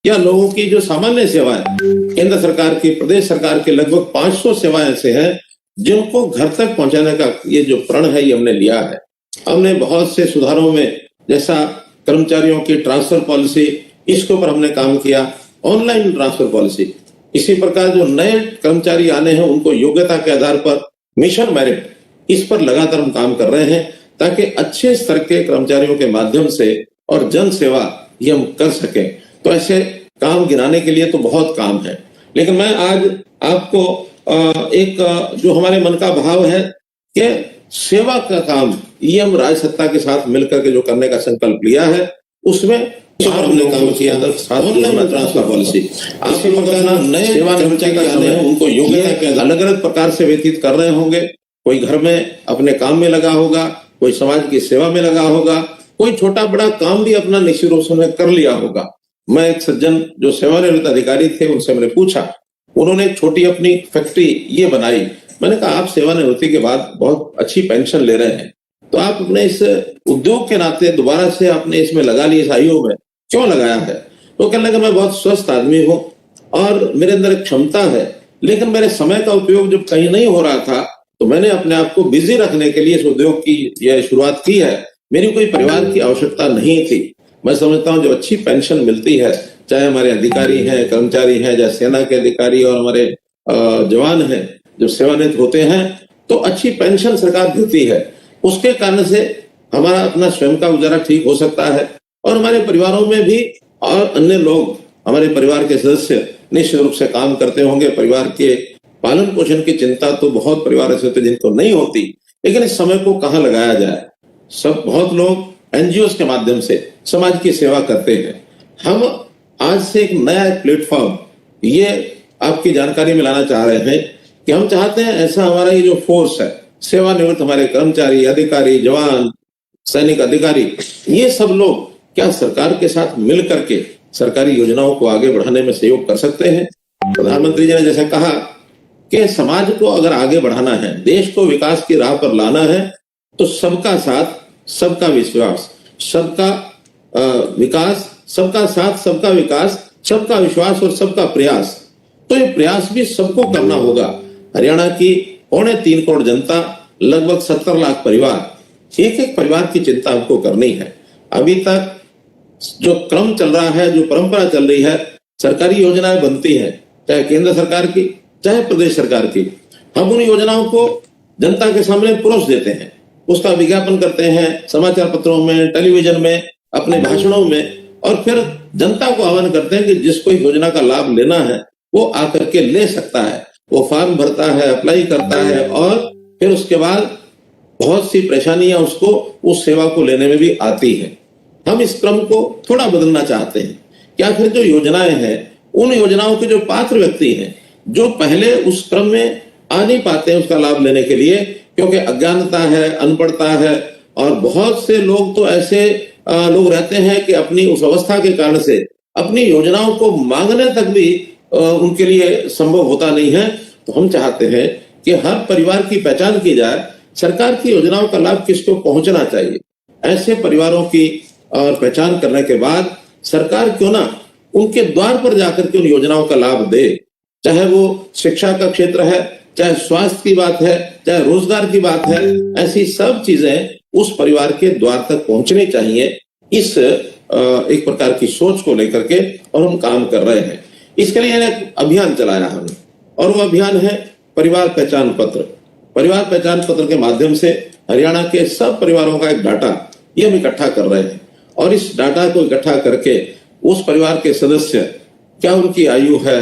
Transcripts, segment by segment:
या लोगों की जो सामान्य सेवाएं केंद्र सरकार की, प्रदेश सरकार के लगभग 500 सेवाएं ऐसे हैं जिनको घर तक पहुंचाने का ये जो प्रण है ये हमने लिया है। हमने बहुत से सुधारों में, जैसा कर्मचारियों की ट्रांसफर पॉलिसी, इसके ऊपर हमने काम किया, ऑनलाइन ट्रांसफर पॉलिसी। इसी प्रकार जो नए कर्मचारी आने हैं उनको योग्यता के आधार पर मिशन मेरिट, इस पर लगातार हम काम कर रहे हैं ताकि अच्छे स्तर के कर्मचारियों के माध्यम से और जन सेवा ये हम कर सकें। तो ऐसे काम गिनाने के लिए तो बहुत काम है, लेकिन मैं आज आपको एक जो हमारे मन का भाव है कि सेवा का काम ये हम राज्य सत्ता के साथ मिलकर के जो करने का संकल्प लिया है उसमें हमने काम किया। ऑनलाइन ट्रांसफर पॉलिसी, आपके नए सेवा कर्मचारी आने हैं उनको योग्यता के अलग अलग प्रकार से व्यतीत कर रहे होंगे। कोई घर में अपने काम में लगा होगा, कोई समाज की सेवा में लगा होगा, कोई छोटा बड़ा काम भी अपना निश्चित रूप से कर लिया होगा। मैं एक सज्जन जो सेवानिवृत्त अधिकारी थे उनसे मैंने पूछा, उन्होंने एक छोटी अपनी फैक्ट्री ये बनाई। मैंने कहा आप सेवानिवृत्ति के बाद बहुत अच्छी पेंशन ले रहे हैं, तो आप अपने इस उद्योग के नाते दोबारा से आपने इसमें लगा ली, इस आयु में क्यों लगाया है? तो कहने लगा मैं बहुत स्वस्थ आदमी हूँ और मेरे अंदर एक क्षमता है, लेकिन मेरे समय का उपयोग जब कहीं नहीं हो रहा था तो मैंने अपने आप को बिजी रखने के लिए इस उद्योग की यह शुरुआत की है। मेरी कोई परिवार की आवश्यकता नहीं थी। मैं समझता हूँ जब अच्छी पेंशन मिलती है, चाहे हमारे अधिकारी हैं, कर्मचारी हैं, चाहे सेना के अधिकारी और हमारे जवान हैं, जब सेवानिवृत्त होते हैं तो अच्छी पेंशन सरकार देती है। उसके कारण से हमारा अपना स्वयं का गुजारा ठीक हो सकता है और हमारे परिवारों में भी और अन्य लोग, हमारे परिवार के सदस्य निश्चित रूप से काम करते होंगे। परिवार के पालन पोषण की चिंता तो बहुत परिवार ऐसे होते जिनको नहीं होती, लेकिन इस समय को कहाँ लगाया जाए? बहुत लोग एनजीओ के माध्यम से समाज की सेवा करते हैं। हम आज से एक नया प्लेटफॉर्म ये आपकी जानकारी में लाना चाह रहे हैं कि हम चाहते हैं ऐसा हमारा ये जो फोर्स है, सेवानिवृत्त हमारे कर्मचारी, अधिकारी, जवान, सैनिक अधिकारी, ये सब लोग क्या सरकार के साथ मिल करके सरकारी योजनाओं को आगे बढ़ाने में सहयोग कर सकते हैं? प्रधानमंत्री जी ने जैसे कहा कि समाज को अगर आगे बढ़ाना है, देश को विकास की राह पर लाना है, तो सबका साथ, सबका विश्वास, सबका विकास, सबका साथ, सबका विकास, सबका विश्वास और सबका प्रयास। तो ये प्रयास भी सबको करना होगा। हरियाणा की 3.25 करोड़ जनता, लगभग 70 लाख परिवार, एक एक परिवार की चिंता हमको करनी है। अभी तक जो क्रम चल रहा है, जो परंपरा चल रही है, सरकारी योजनाएं बनती हैं, चाहे केंद्र सरकार की चाहे प्रदेश सरकार की, हम उन योजनाओं को जनता के सामने परोस देते हैं, उसका विज्ञापन करते हैं समाचार पत्रों में, टेलीविजन में, अपने भाषणों में, और फिर जनता को आह्वान करते हैं कि जिसको इस योजना का लाभ लेना है वो आकर के ले सकता है। वो फॉर्म भरता है, अप्लाई करता है और फिर उसके बाद बहुत सी परेशानियां उसको उस सेवा को लेने में भी आती है। हम इस क्रम को थोड़ा बदलना चाहते हैं कि आखिर जो योजनाएं हैं, उन योजनाओं के जो पात्र व्यक्ति हैं, जो पहले उस क्रम में आ नहीं पाते हैं उसका लाभ लेने के लिए, क्योंकि अज्ञानता है, अनपढ़ता है, और बहुत से लोग तो ऐसे लोग रहते हैं कि अपनी उस अवस्था के कारण से अपनी योजनाओं को मांगने तक भी उनके लिए संभव होता नहीं है। तो हम चाहते हैं कि हर परिवार की पहचान की जाए, सरकार की योजनाओं का लाभ किसको पहुंचना चाहिए। ऐसे परिवारों की और पहचान करने के बाद सरकार क्यों ना उनके द्वार पर जाकर के उन योजनाओं का लाभ दे, चाहे वो शिक्षा का क्षेत्र है, चाहे स्वास्थ्य की बात है, चाहे रोजगार की बात है। ऐसी सब चीजें उस परिवार के द्वार तक पहुंचनी चाहिए। इस एक प्रकार की सोच को लेकर के और हम काम कर रहे हैं। इसके लिए एक अभियान चलाया हमने, और वो अभियान है परिवार पहचान पत्र। परिवार पहचान पत्र के माध्यम से हरियाणा के सब परिवारों का एक डाटा ये हम इकट्ठा कर रहे हैं, और इस डाटा को इकट्ठा करके उस परिवार के सदस्य, क्या उनकी आयु है,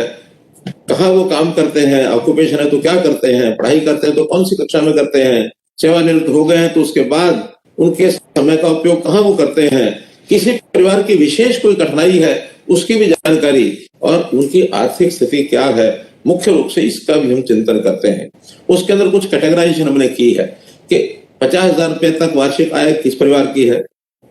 कहाँ वो काम करते हैं, ऑक्यूपेशन है तो क्या करते हैं, पढ़ाई करते हैं तो कौन सी कक्षा में करते हैं, सेवानिवृत्त हो गए हैं तो उसके बाद उनके समय का उपयोग कहाँ वो करते हैं, किसी परिवार की विशेष कोई कठिनाई है उसकी भी जानकारी, और उनकी आर्थिक स्थिति क्या है, मुख्य रूप से इसका भी हम चिंतन करते हैं। उसके अंदर कुछ कैटेगराइजेशन हमने की है कि 50,000 रुपए तक वार्षिक आय किस परिवार की है,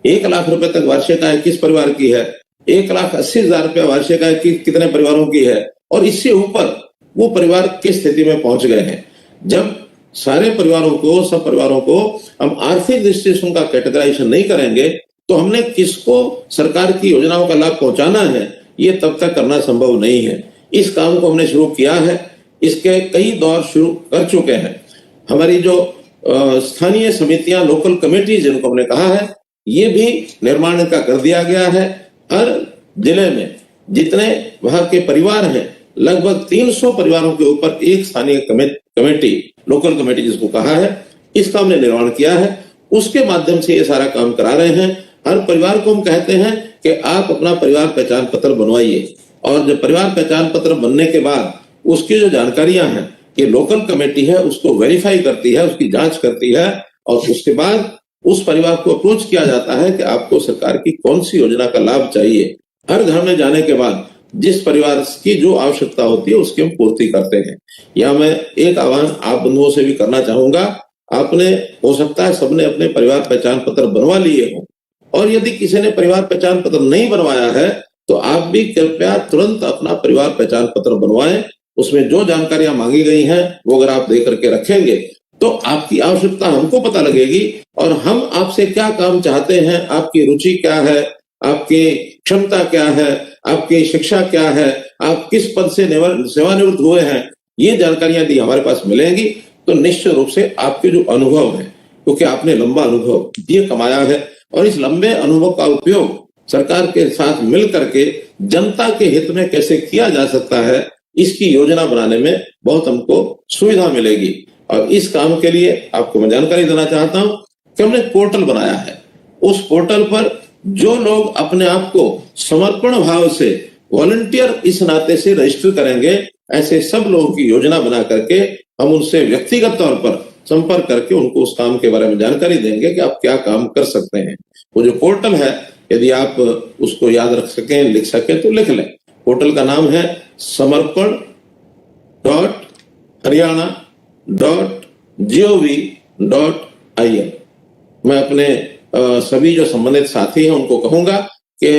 1 लाख रुपए तक वार्षिक आय किस परिवार की है, 1,80,000 रुपए वार्षिक आय कितने परिवारों की है, और इससे ऊपर वो परिवार किस स्थिति में पहुंच गए हैं। जब सारे परिवारों को, सब परिवारों को हम आर्थिक दृष्टि से उनका कैटेगराइजेशन नहीं करेंगे तो हमने किसको सरकार की योजनाओं का लाभ पहुंचाना है ये तब तक करना संभव नहीं है। इस काम को हमने शुरू किया है, इसके कई दौर शुरू कर चुके हैं। हमारी जो स्थानीय समितियां, लोकल कमेटी जिनको हमने कहा है, ये भी निर्माण का कर दिया गया है। हर जिले में जितने वहां के परिवार हैं, लगभग 300 परिवारों के ऊपर एक स्थानीय कमेटी, लोकल कमेटी जिसको कहा है, इसका हमने निर्माण किया है। उसके माध्यम से ये सारा काम करा रहे हैं। हर परिवार को हम कहते हैं कि आप अपना परिवार पहचान पत्र बनवाइए, और जब परिवार पहचान पत्र बनने के बाद उसकी जो जानकारियां हैं, ये लोकल कमेटी है उसको वेरीफाई करती है, उसकी जांच करती है, और उसके बाद उस परिवार को अप्रोच किया जाता है कि आपको सरकार की कौन सी योजना का लाभ चाहिए। हर घर में जाने के बाद जिस परिवार की जो आवश्यकता होती है उसकी हम पूर्ति करते हैं। या मैं एक आह्वान आप बंधुओं से भी करना चाहूंगा, आपने, हो सकता है सबने अपने परिवार पहचान पत्र बनवा लिए हो, और यदि किसी ने परिवार पहचान पत्र नहीं बनवाया है तो आप भी कृपया तुरंत अपना परिवार पहचान पत्र बनवाएं। उसमें जो जानकारियां मांगी गई हैं वो अगर आप दे करके रखेंगे तो आपकी आवश्यकता हमको पता लगेगी, और हम आपसे क्या काम चाहते हैं, आपकी रुचि क्या है, आपकी क्षमता क्या है, आपकी शिक्षा क्या है, आप किस पद से सेवानिवृत्त हुए हैं, ये जानकारियां यदि हमारे पास मिलेंगी तो निश्चित रूप से आपके जो अनुभव है, क्योंकि आपने लंबा अनुभव ये कमाया है, और इस लंबे अनुभव का उपयोग सरकार के साथ मिल करके जनता के हित में कैसे किया जा सकता है, इसकी योजना बनाने में बहुत हमको सुविधा मिलेगी। और इस काम के लिए आपको मैं जानकारी देना चाहता हूं कि हमने पोर्टल बनाया है। उस पोर्टल पर जो लोग अपने आप को समर्पण भाव से वॉलंटियर इस नाते से रजिस्टर करेंगे, ऐसे सब लोगों की योजना बना करके हम उनसे व्यक्तिगत तौर पर संपर्क करके उनको उस काम के बारे में जानकारी देंगे कि आप क्या काम कर सकते हैं। वो जो पोर्टल है, यदि आप उसको याद रख सकें, लिख सकें तो लिख लें। पोर्टल का नाम है samarpan.haryana.gov.in। मैं अपने सभी जो संबंधित साथी हैं उनको कहूंगा कि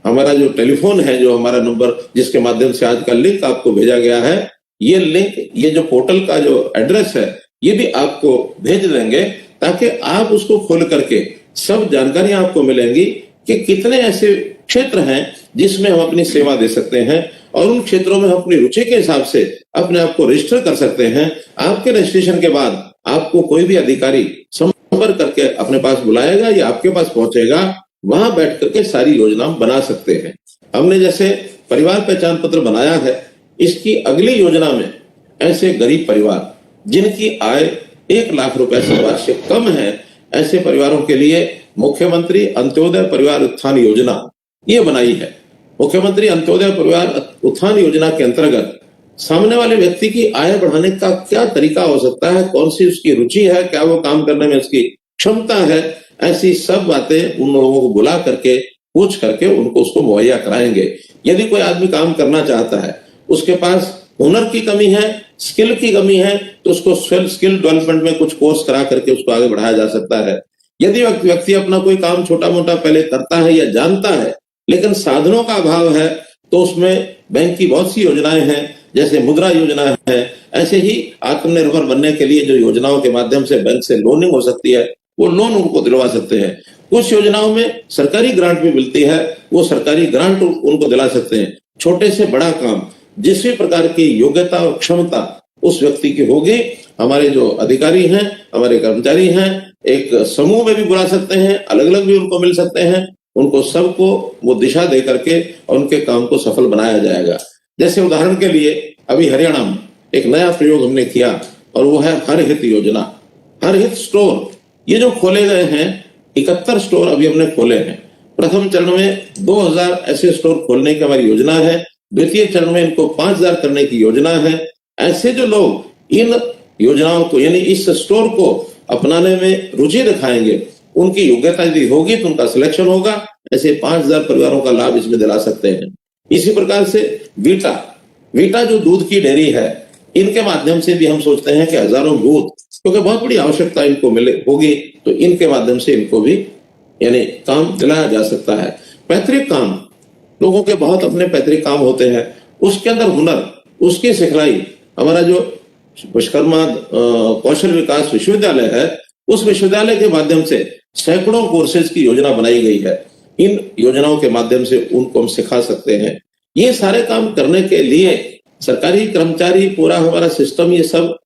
हमारा जो टेलीफोन है, जो हमारा नंबर जिसके माध्यम से आज का लिंक आपको भेजा गया है, ये लिंक, ये जो पोर्टल का जो एड्रेस है, ये भी आपको भेज देंगे, ताकि आप उसको खोल करके सब जानकारियां आपको मिलेंगी कि कितने ऐसे क्षेत्र हैं जिसमें हम अपनी सेवा दे सकते हैं, और उन क्षेत्रों में हम अपनी रुचि के हिसाब से अपने आप को रजिस्टर कर सकते हैं। आपके रजिस्ट्रेशन के बाद आपको कोई भी अधिकारी संपर्क करके अपने पास बुलाएगा या आपके पास पहुंचेगा, वहां बैठ करके सारी योजना बना सकते हैं। हमने जैसे परिवार पहचान पत्र बनाया है, इसकी अगली योजना में ऐसे गरीब परिवार जिनकी आय 1 लाख रुपए से वार्षिक कम है, ऐसे परिवारों के लिए मुख्यमंत्री अंत्योदय परिवार उत्थान योजना ये बनाई है। मुख्यमंत्री अंत्योदय परिवार उत्थान योजना के अंतर्गत सामने वाले व्यक्ति की आय बढ़ाने का क्या तरीका हो सकता है, कौन सी उसकी रुचि है, क्या वो काम करने में उसकी क्षमता है, ऐसी सब बातें उन लोगों को बुला करके पूछ करके उनको उसको मुहैया कराएंगे। यदि कोई आदमी काम करना चाहता है, उसके पास हुनर की कमी है, स्किल की कमी है, तो उसको स्किल डेवलपमेंट में कुछ कोर्स करा करके उसको आगे बढ़ाया जा सकता है। यदि व्यक्ति अपना कोई काम छोटा मोटा पहले करता है या जानता है, लेकिन साधनों का अभाव है, तो उसमें बैंक की बहुत सी योजनाएं हैं, जैसे मुद्रा योजना है। ऐसे ही आत्मनिर्भर बनने के लिए जो योजनाओं के माध्यम से बैंक से लोनिंग हो सकती है, वो लोन उनको दिलवा सकते हैं। कुछ योजनाओं में सरकारी ग्रांट भी मिलती है, वो सरकारी ग्रांट उनको दिला सकते हैं। छोटे से बड़ा काम, जिस भी प्रकार की योग्यता और क्षमता उस व्यक्ति की होगी, हमारे जो अधिकारी हैं, हमारे कर्मचारी हैं, एक समूह में भी बुला सकते हैं, अलग अलग भी उनको मिल सकते हैं, उनको सबको वो दिशा दे करके उनके काम को सफल बनाया जाएगा। जैसे उदाहरण के लिए अभी हरियाणा में एक नया प्रयोग हमने किया, और वो है हर हित योजना। हर हित स्टोर ये जो खोले गए हैं, 71 स्टोर अभी हमने खोले हैं। प्रथम चरण में 2000 ऐसे स्टोर खोलने की हमारी योजना है, द्वितीय चरण में इनको 5000 करने की योजना है। ऐसे जो लोग इन योजनाओं को, यानी इस स्टोर को अपनाने में रुचि दिखाएंगे, उनकी योग्यता यदि होगी तो उनका सिलेक्शन होगा। ऐसे 5000 परिवारों का लाभ इसमें दिला सकते हैं। इसी प्रकार से वीटा जो दूध की डेयरी है, इनके माध्यम से भी हम सोचते हैं कि हजारों दूध, क्योंकि बहुत बड़ी आवश्यकता इनको मिले होगी, तो इनके माध्यम से इनको भी यानी काम दिलाया जा सकता है। पैतृक काम, लोगों के बहुत अपने पैतृक काम होते हैं, उसके अंदर हुनर, उसकी सिखलाई, हमारा जो विश्वकर्मा कौशल विकास विश्वविद्यालय है, उस विश्वविद्यालय के माध्यम से सैकड़ों कोर्सेज की योजना बनाई गई है। इन योजनाओं के माध्यम से उनको हम सिखा सकते हैं। ये सारे काम करने के लिए सरकारी कर्मचारी, पूरा हमारा सिस्टम, ये सब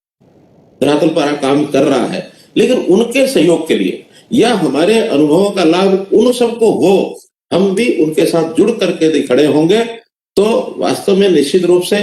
धरातल पर काम कर रहा है, लेकिन उनके सहयोग के लिए या हमारे अनुभवों का लाभ उन सबको हो, हम भी उनके साथ जुड़ करके यदि खड़े होंगे तो वास्तव में निश्चित रूप से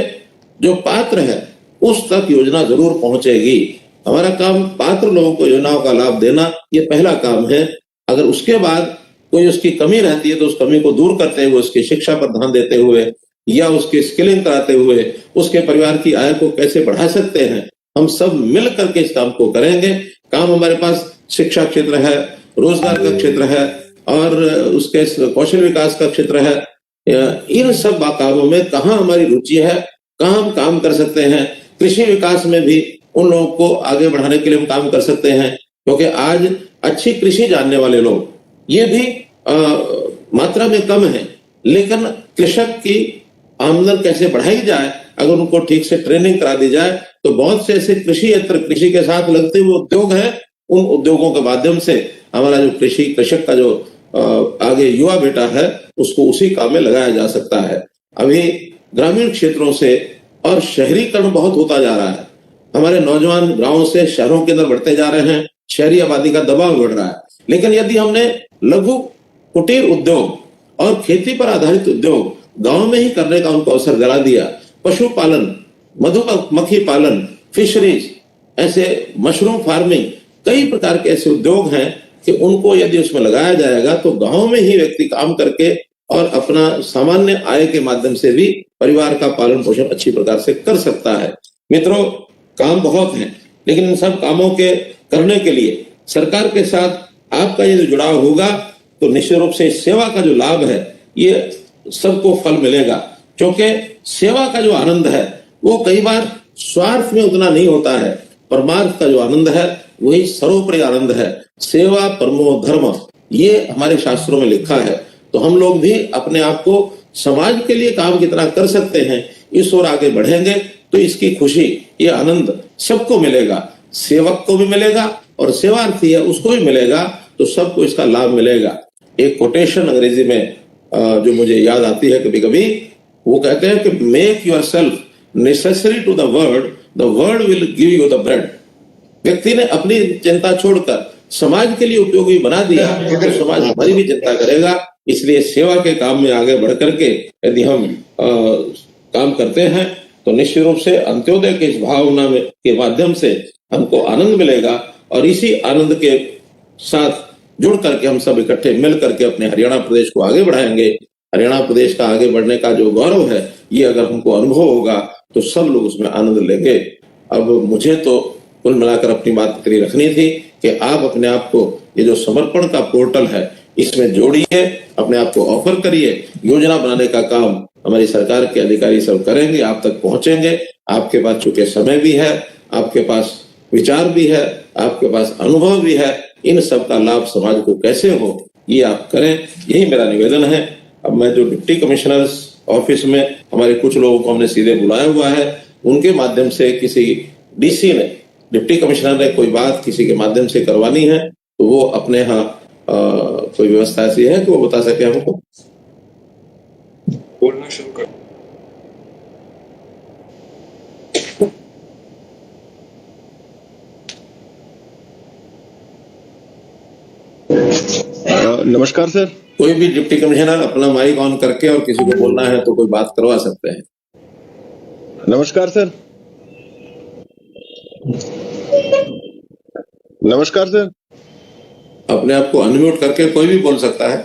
जो पात्र है उस तक योजना जरूर पहुंचेगी। हमारा काम पात्र लोगों को योजनाओं का लाभ देना, ये पहला काम है। अगर उसके बाद कोई उसकी कमी रहती है तो उस कमी को दूर करते हुए, उसकी शिक्षा पर ध्यान देते हुए या उसकी स्किलिंग कराते हुए उसके परिवार की आय को कैसे बढ़ा सकते हैं, हम सब मिल करके इस काम को करेंगे। काम हमारे पास शिक्षा क्षेत्र है, रोजगार का क्षेत्र है और उसके कौशल विकास का क्षेत्र है। इन सब कामों में कहाँ हमारी रुचि है, कहाँ हम काम कर सकते हैं। कृषि विकास में भी उन लोगों को आगे बढ़ाने के लिए हम काम कर सकते हैं, क्योंकि आज अच्छी कृषि जानने वाले लोग ये भी मात्रा में कम है, लेकिन कृषक की आमदन कैसे बढ़ाई जाए, अगर उनको ठीक से ट्रेनिंग करा दी जाए तो बहुत से ऐसे कृषि यंत्र, कृषि के साथ लगते हुए उद्योग हैं, उन उद्योगों के माध्यम से हमारा जो कृषक का जो आगे युवा बेटा है उसको उसी काम में लगाया जा सकता है। अभी ग्रामीण क्षेत्रों से और शहरीकरण बहुत होता जा रहा है, हमारे नौजवान गांवों से शहरों के अंदर बढ़ते जा रहे हैं, शहरी आबादी का दबाव बढ़ रहा है। लेकिन यदि हमने लघु कुटीर उद्योग और खेती पर आधारित उद्योग गांव में ही करने का उनको अवसर दिला दिया, पशुपालन, मधुमक्खी पालन, फिशरीज, ऐसे मशरूम फार्मिंग, कई प्रकार के ऐसे उद्योग हैं कि उनको यदि उसमें लगाया जाएगा तो गांव में ही व्यक्ति काम करके और अपना सामान्य आय के माध्यम से भी परिवार का पालन पोषण अच्छी प्रकार से कर सकता है। मित्रों, काम बहुत है, लेकिन इन सब कामों के करने के लिए सरकार के साथ आपका ये जो जुड़ाव होगा तो निश्चित रूप से सेवा का जो लाभ है ये सबको फल मिलेगा। क्योंकि सेवा का जो आनंद है वो कई बार स्वार्थ में उतना नहीं होता है, परमार्थ का जो आनंद है वही सर्वोपरि आनंद है। सेवा परमो धर्म, ये हमारे शास्त्रों में लिखा है। तो हम लोग भी अपने आप को समाज के लिए काम कितना कर सकते हैं, इस ओर आगे बढ़ेंगे तो इसकी खुशी, ये आनंद सबको मिलेगा, सेवक को भी मिलेगा और सेवार्थी है उसको भी मिलेगा, तो सबको इसका लाभ मिलेगा। एक कोटेशन अंग्रेजी में जो मुझे याद आती है कभी कभी, वो कहते हैं कि make yourself necessary to the world will give you the bread. व्यक्ति ने अपनी चिंता छोड़कर समाज के लिए उपयोगी बना दिया तो समाज हमारी भी चिंता करेगा। इसलिए सेवा के काम में आगे बढ़ करके यदि हम काम करते हैं तो निश्चित रूप से अंत्योदय के इस भावना में के माध्यम से हमको आनंद मिलेगा और इसी आनंद के साथ जुड़ करके हम सब इकट्ठे मिल करके अपने हरियाणा प्रदेश को आगे बढ़ाएंगे। हरियाणा प्रदेश का आगे बढ़ने का जो गौरव है ये अगर हमको अनुभव होगा तो सब लोग उसमें आनंद लेंगे। अब मुझे तो कुल मिलाकर अपनी बात करी रखनी थी कि आप अपने आप को ये जो समर्पण का पोर्टल है इसमें जोड़िए, अपने आप को ऑफर करिए। योजना बनाने का काम हमारी सरकार के अधिकारी सब करेंगे, आप तक पहुंचेंगे। आपके पास चूंकि समय भी है, आपके पास विचार भी है, आपके पास अनुभव भी है, इन सब का लाभ समाज को कैसे हो ये आप करें, यही मेरा निवेदन है। अब मैं जो डिप्टी कमिश्नर्स ऑफिस में हमारे कुछ लोगों को हमने सीधे बुलाया हुआ है, उनके माध्यम से किसी डीसी ने, डिप्टी कमिश्नर ने कोई बात किसी के माध्यम से करवानी है तो वो अपने यहाँ कोई व्यवस्था ऐसी है कि वो बता सके हमको। बोलना शुरू कर। नमस्कार सर। कोई भी डिप्टी कमिश्नर अपना माइक ऑन करके और किसी को बोलना है तो कोई बात करवा सकते हैं। नमस्कार सर। नमस्कार सर। अपने आप को अनम्यूट करके कोई भी बोल सकता है।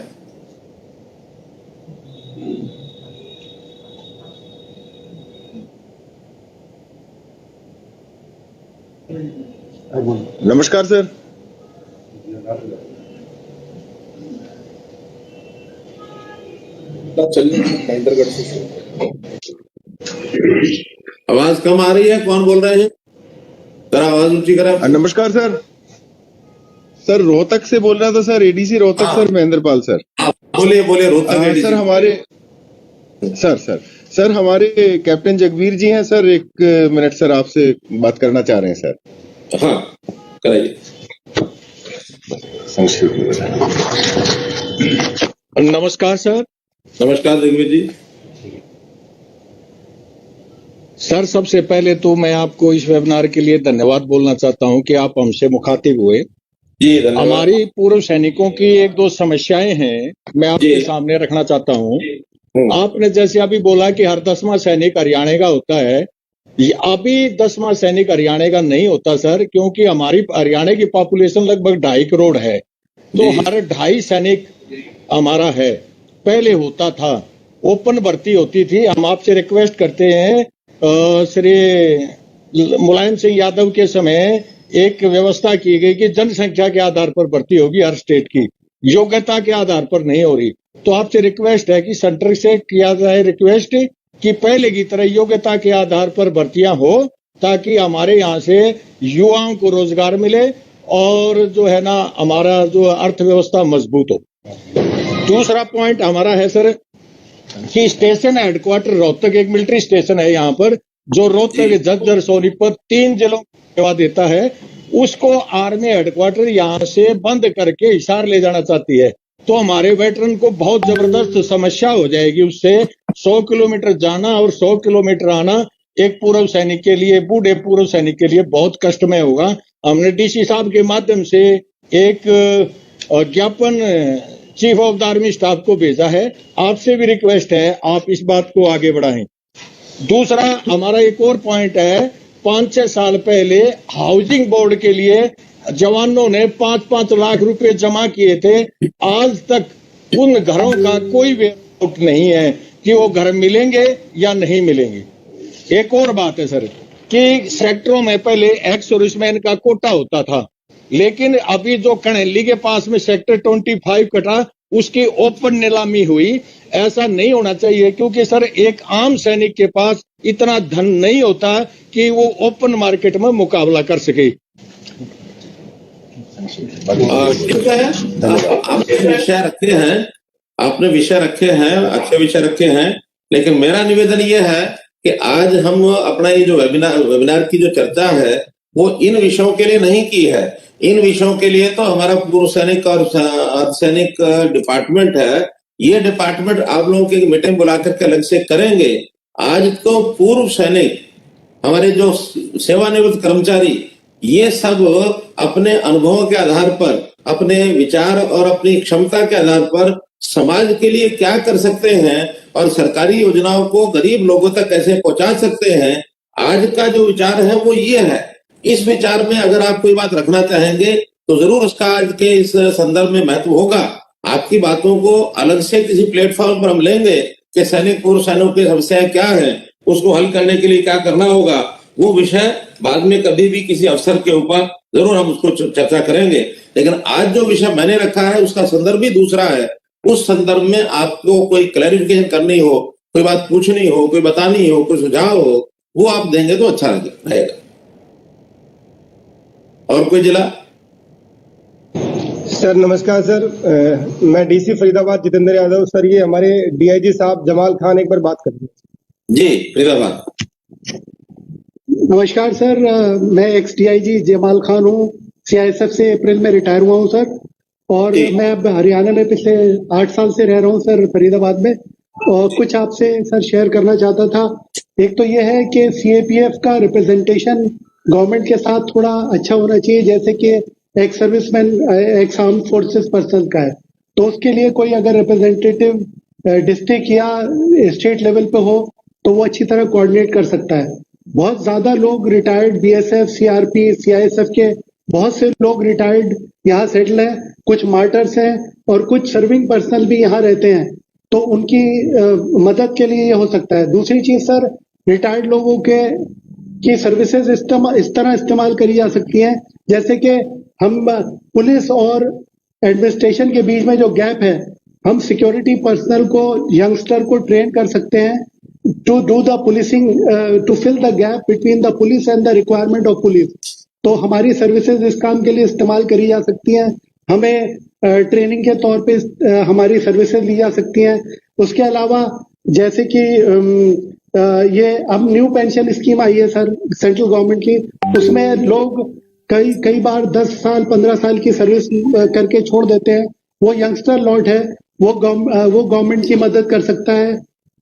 नमस्कार सर। आवाज कम आ रही है, कौन बोल रहे हैं? जरा आवाज ऊंची करा। नमस्कार सर। सर रोहतक से बोल रहा था sir, ADC Rohtak sir, Mahendrapal sir. बोलिए बोलिए। रोहतक सर हमारे सर हमारे कैप्टन जगवीर जी हैं सर, एक मिनट सर आपसे बात करना चाह रहे हैं सर। हाँ कराइए। नमस्कार सर। नमस्कार जगवीर जी। सर, सबसे पहले तो मैं आपको इस वेबिनार के लिए धन्यवाद बोलना चाहता हूं कि आप हमसे मुखातिब हुए। जी धन्यवाद। हमारी पूर्व सैनिकों की एक दो समस्याएं हैं, मैं आपके सामने रखना चाहता हूं। आपने जैसे अभी बोला कि हर 10वां सैनिक हरियाणा का होता है, ये अभी 10वां सैनिक हरियाणा का नहीं होता सर, क्योंकि हमारी हरियाणा की पॉपुलेशन लगभग 2.5 करोड़ है, तो हर 2.5 सैनिक हमारा है। पहले होता था, ओपन भर्ती होती थी। हम आपसे रिक्वेस्ट करते हैं, श्री मुलायम सिंह यादव के समय एक व्यवस्था की गई कि जनसंख्या के आधार पर भर्ती होगी हर स्टेट की, योग्यता के आधार पर नहीं हो रही। तो आपसे रिक्वेस्ट है कि सेंटर से किया जाए रिक्वेस्ट कि पहले की तरह योग्यता के आधार पर भर्तियां हो, ताकि हमारे यहाँ से युवाओं को रोजगार मिले और जो है ना हमारा जो अर्थव्यवस्था मजबूत हो। दूसरा पॉइंट हमारा है सर कि स्टेशन हेडक्वार्टर रोहतक, एक मिलिट्री स्टेशन है यहाँ पर, जो रोहतक, झज्जर, सोनीपत 3 जिलों को सेवा देता है, उसको आर्मी हेडक्वार्टर यहाँ से बंद करके हिसार ले जाना चाहती है। तो हमारे वेटरन को बहुत जबरदस्त समस्या हो जाएगी। उससे 100 किलोमीटर जाना और 100 किलोमीटर आना एक पूर्व सैनिक के लिए, बूढ़े पूर्व सैनिक के लिए बहुत कष्टमय होगा। हमने डीसी साहब के माध्यम से एक ज्ञापन chief of the army staff को भेजा है। आपसे भी रिक्वेस्ट है, आप इस बात को आगे बढ़ाएं। दूसरा हमारा एक और पॉइंट है, 5-6 साल पहले हाउसिंग बोर्ड के लिए जवानों ने 5-5 लाख रुपए जमा किए थे। आज तक उन घरों का कोई वेआउट नहीं है कि वो घर मिलेंगे या नहीं मिलेंगे। एक और बात है सर कि सेक्टरों में पहले एक्स सर्विसमैन का कोटा होता था, लेकिन अभी जो कणेली के पास में सेक्टर 25 कटा, उसकी ओपन नीलामी हुई। ऐसा नहीं होना चाहिए, क्योंकि सर एक आम सैनिक के पास इतना धन नहीं होता कि वो ओपन मार्केट में मुकाबला कर सके। ठीक है, आपने विषय रखे हैं, अच्छे विषय रखे हैं, लेकिन मेरा निवेदन ये है कि आज हम अपना ये जो वेबिनार की जो चर्चा है वो इन विषयों के लिए नहीं की है। इन विषयों के लिए तो हमारा पूर्व सैनिक और अर्धसैनिक डिपार्टमेंट है, ये डिपार्टमेंट आप लोगों की मीटिंग बुला करके अलग से करेंगे। आज तो पूर्व सैनिक, हमारे जो सेवानिवृत्त कर्मचारी, ये सब अपने अनुभवों के आधार पर, अपने विचार और अपनी क्षमता के आधार पर समाज के लिए क्या कर सकते हैं और सरकारी योजनाओं को गरीब लोगों तक कैसे पहुंचा सकते हैं, आज का जो विचार है वो ये है। इस विचार में अगर आप कोई बात रखना चाहेंगे तो जरूर उसका आज के इस संदर्भ में महत्व होगा। आपकी बातों को अलग से किसी प्लेटफॉर्म पर हम लेंगे कि सैनिक, पूर्व सैनिकों की समस्याएं क्या है, उसको हल करने के लिए क्या करना होगा। वो विषय बाद में कभी भी किसी अवसर के ऊपर जरूर हम उसको चर्चा करेंगे। लेकिन आज जो विषय मैंने रखा है उसका संदर्भ भी दूसरा है। उस संदर्भ में आपको कोई क्लैरिफिकेशन करनी हो, कोई बात पूछनी हो, कोई बतानी हो, कोई सुझाव हो, वो आप देंगे तो अच्छा रहेगा। और कोई जिला? सर नमस्कार सर, मैं डीसी फरीदाबाद जितेंद्र यादव। सर ये हमारे डीआईजी साहब जमाल खान एक बार बात कर लीजिए। जी फरीदाबाद। नमस्कार सर, मैं एक्स डीआईजी जमाल खान हूँ। सीआईएसएफ से अप्रैल में रिटायर हुआ हूँ सर, और मैं अब हरियाणा में पिछले 8 साल से रह रहा हूँ सर, फरीदाबाद में। और कुछ आपसे सर शेयर करना चाहता था। एक तो यह है कि सीएपीएफ का रिप्रेजेंटेशन गवर्नमेंट के साथ थोड़ा अच्छा होना चाहिए, जैसे कि ex serviceman, x arm forces person का है, तो उसके लिए कोई अगर रिप्रेजेंटेटिव डिस्ट्रिक्ट या स्टेट लेवल पे हो तो वो अच्छी तरह कोऑर्डिनेट कर सकता है। बहुत ज्यादा लोग रिटायर्ड बीएसएफ, सीआरपी, सीआईएसएफ के बहुत से लोग रिटायर्ड यहाँ सेटल हैं, कुछ मार्टर्स हैं और कुछ सर्विंग पर्सनल भी यहाँ रहते हैं, तो उनकी मदद के लिए ये हो सकता है। दूसरी चीज सर, रिटायर्ड लोगों की सर्विसेज इस तरह इस्तेमाल करी जा सकती हैं, जैसे कि हम पुलिस और एडमिनिस्ट्रेशन के बीच में जो गैप है, हम सिक्योरिटी पर्सनल को, यंगस्टर को ट्रेन कर सकते हैं to do the policing, to fill the gap between the police and the requirement of police. तो हमारी सर्विसेज इस काम के लिए इस्तेमाल करी जा सकती हैं। हमें ट्रेनिंग के तौर पे हमारी सर्विसेज ली जा सकती हैं। उसके अलावा जैसे कि ये अब न्यू पेंशन स्कीम आई है सर सेंट्रल गवर्नमेंट की, उसमें लोग कई बार 10 साल 15 साल की सर्विस करके छोड़ देते हैं। वो यंगस्टर लॉट है, वो गवर्नमेंट की मदद कर सकता है।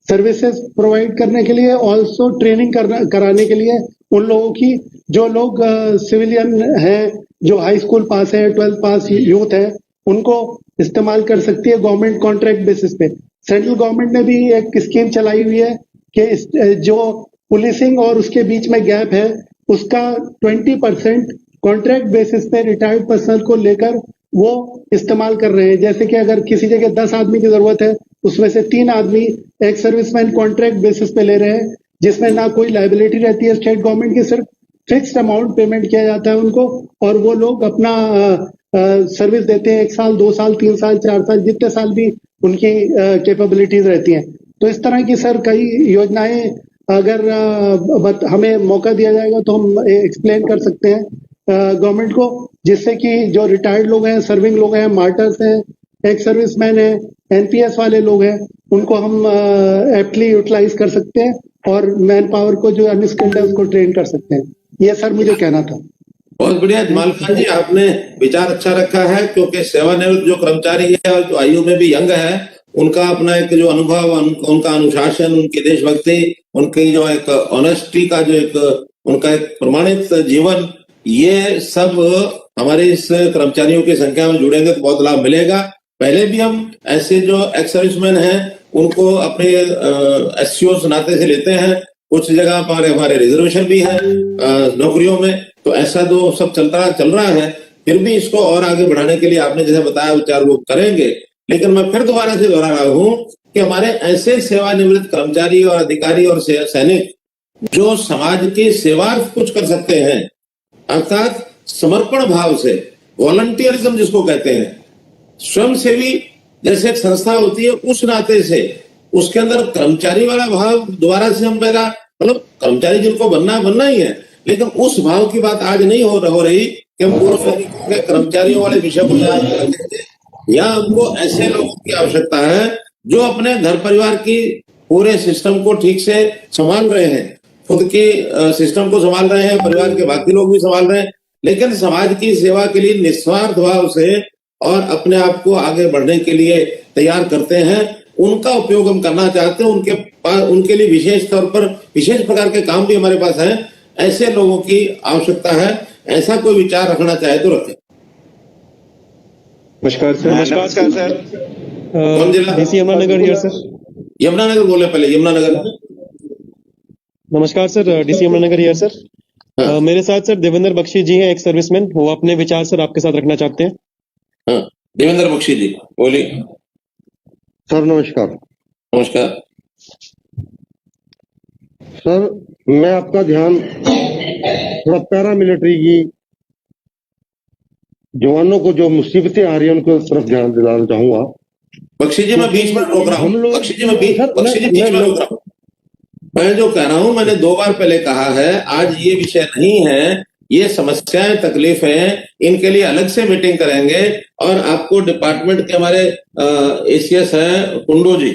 सर्विसेज प्रोवाइड करने के लिए, ऑल्सो ट्रेनिंग कराने के लिए उन लोगों की जो लोग सिविलियन हैं, जो हाई स्कूल पास है, 12th पास यूथ है, उनको इस्तेमाल कर सकती है गवर्नमेंट कॉन्ट्रैक्ट बेसिस पे। सेंट्रल गवर्नमेंट ने भी एक स्कीम चलाई हुई है कि जो पुलिसिंग और उसके बीच में गैप है उसका 20% कॉन्ट्रैक्ट बेसिस पे रिटायर्ड पर्सनल को लेकर वो इस्तेमाल कर रहे हैं। जैसे कि अगर किसी जगह 10 आदमी की जरूरत है, उसमें से 3 आदमी एक सर्विसमैन कॉन्ट्रैक्ट बेसिस पे ले रहे हैं, जिसमें ना कोई लायबिलिटी रहती है स्टेट गवर्नमेंट की, सिर्फ फिक्स्ड अमाउंट पेमेंट किया जाता है उनको, और वो लोग अपना सर्विस देते हैं 1 साल, 2 साल, 3 साल, 4 साल, जितने साल भी उनकी कैपेबिलिटीज रहती हैं। तो इस तरह की सर कई योजनाएं अगर हमें मौका दिया जाएगा तो हम एक्सप्लेन कर सकते हैं गवर्नमेंट को, जिससे कि जो रिटायर्ड लोग हैं, सर्विंग लोग हैं, मार्टर्स हैं, एक्स सर्विसमैन हैं, एनपीएस वाले लोग हैं, उनको हम एप्टली यूटिलाइज कर सकते हैं और मैन पावर को जो अनस्किल्ड है उसको ट्रेन कर सकते हैं। ये सर मुझे कहना था। बहुत बढ़िया जमाल खान जी, आपने विचार अच्छा रखा है, क्योंकि सेवानिवृत्त जो कर्मचारी है और जो आयु में भी यंग है, उनका अपना एक जो अनुभव, उनका अनुशासन, उनकी देशभक्ति, उनकी जो एक ऑनेस्टी का जो एक उनका एक प्रमाणित जीवन, ये सब हमारे इस कर्मचारियों की संख्या में जुड़ेंगे तो बहुत लाभ मिलेगा। पहले भी हम ऐसे जो एक्स सर्विसमैन हैं उनको अपने एससीओ नाते से लेते हैं, कुछ जगह पर हमारे रिजर्वेशन भी है नौकरियों में, तो ऐसा तो सब चल रहा है। फिर भी इसको और आगे बढ़ाने के लिए आपने जैसे बताया विचार वो करेंगे। लेकिन मैं फिर दोबारा से दोहरा रहा हूं कि हमारे ऐसे सेवानिवृत्त कर्मचारी और अधिकारी और सैनिक जो समाज की सेवा कुछ कर सकते हैं, अर्थात समर्पण भाव से, वॉलंटियरिज्म जिसको कहते हैं, स्वयंसेवी जैसे एक संस्था होती है, उस नाते से उसके अंदर कर्मचारी वाला भाव दोबारा से हम पहला, मतलब कर्मचारी जिनको बनना ही है, लेकिन उस भाव की बात आज नहीं हो रही कि हम पूर्व सैनिकों के कर्मचारियों वाले विषय को याद रखेंगे। या हमको ऐसे लोगों की आवश्यकता है जो अपने घर परिवार की पूरे सिस्टम को ठीक से संभाल रहे हैं, खुद की सिस्टम को संभाल रहे हैं, परिवार के बाकी लोग भी संभाल रहे हैं, लेकिन समाज की सेवा के लिए निस्वार्थ भाव से और अपने आप को आगे बढ़ने के लिए तैयार करते हैं। उनका उपयोग हम करना चाहते हैं। उनके लिए विशेष तौर पर विशेष प्रकार के काम भी हमारे पास हैं। ऐसे लोगों की आवश्यकता है। ऐसा कोई विचार रखना चाहे तो रखें। नमस्कार सर। नमस्कार सर। कौन जिला? DC Yamunanagar here sir. Yamunanagar बोले पहले, यमुनानगर। नमस्कार sir, DC Yamunanagar here sir. मेरे साथ सर देवेंद्र बख्शी जी हैं, एक सर्विसमैन, वो अपने विचार सर आपके साथ रखना चाहते हैं। हाँ, देवेंद्र बख्शी जी बोलिए। सर नमस्कार। नमस्कार सर, मैं आपका ध्यान थोड़ा पैरामिलिट्री की जवानों को जो मुसीबतें आ रही है उनको तरफ ध्यान दिलाना चाहूंगा। बख्शी जी मैं बीच में रोक रहा हूँ। बख्शी जी बीच में रोक रहा हूँ। मैं जो कह रहा हूं, मैंने 2 बार पहले कहा है, आज ये विषय नहीं है, ये समस्याएं, तकलीफें, इनके लिए अलग से मीटिंग करेंगे। और आपको डिपार्टमेंट के हमारे एसीएस हैं कुंडू जी,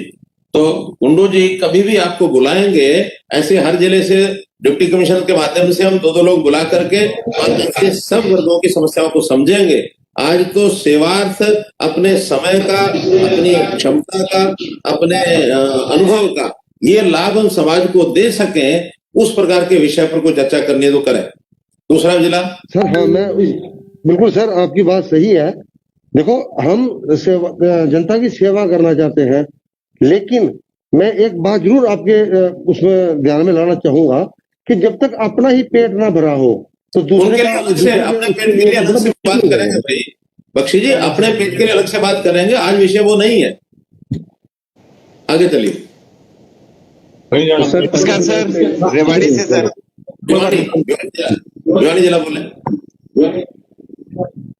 तो कुंडू जी कभी भी आपको बुलाएंगे, ऐसे हर जिले से डिप्टी कमिश्नर के माध्यम से हम 2-2 लोग बुला करके और सब वर्गों की समस्याओं को समझेंगे। आज तो सेवार्थ अपने समय का, अपनी क्षमता का, अपने अनुभव का ये लाभ हम समाज को दे सकें, उस प्रकार के विषय पर कोई चर्चा करनी है तो करें। दूसरा जिला सर। हाँ, मैं बिल्कुल सर, आपकी बात सही है। देखो, हम जनता की सेवा करना चाहते हैं, लेकिन मैं एक बात जरूर आपके उसमें ध्यान में लाना चाहूंगा कि जब तक अपना ही पेट ना भरा हो तो दूसरे के लिए अलग से, अपने पेट के लिए अलग से बात करेंगे भाई। बख्शी जी अपने पेट के लिए अलग से बात करेंगे, आज विषय वो नहीं है। आगे चलिए। नमस्कार सर, रेवाड़ी से सर। भिवानी जिला बोले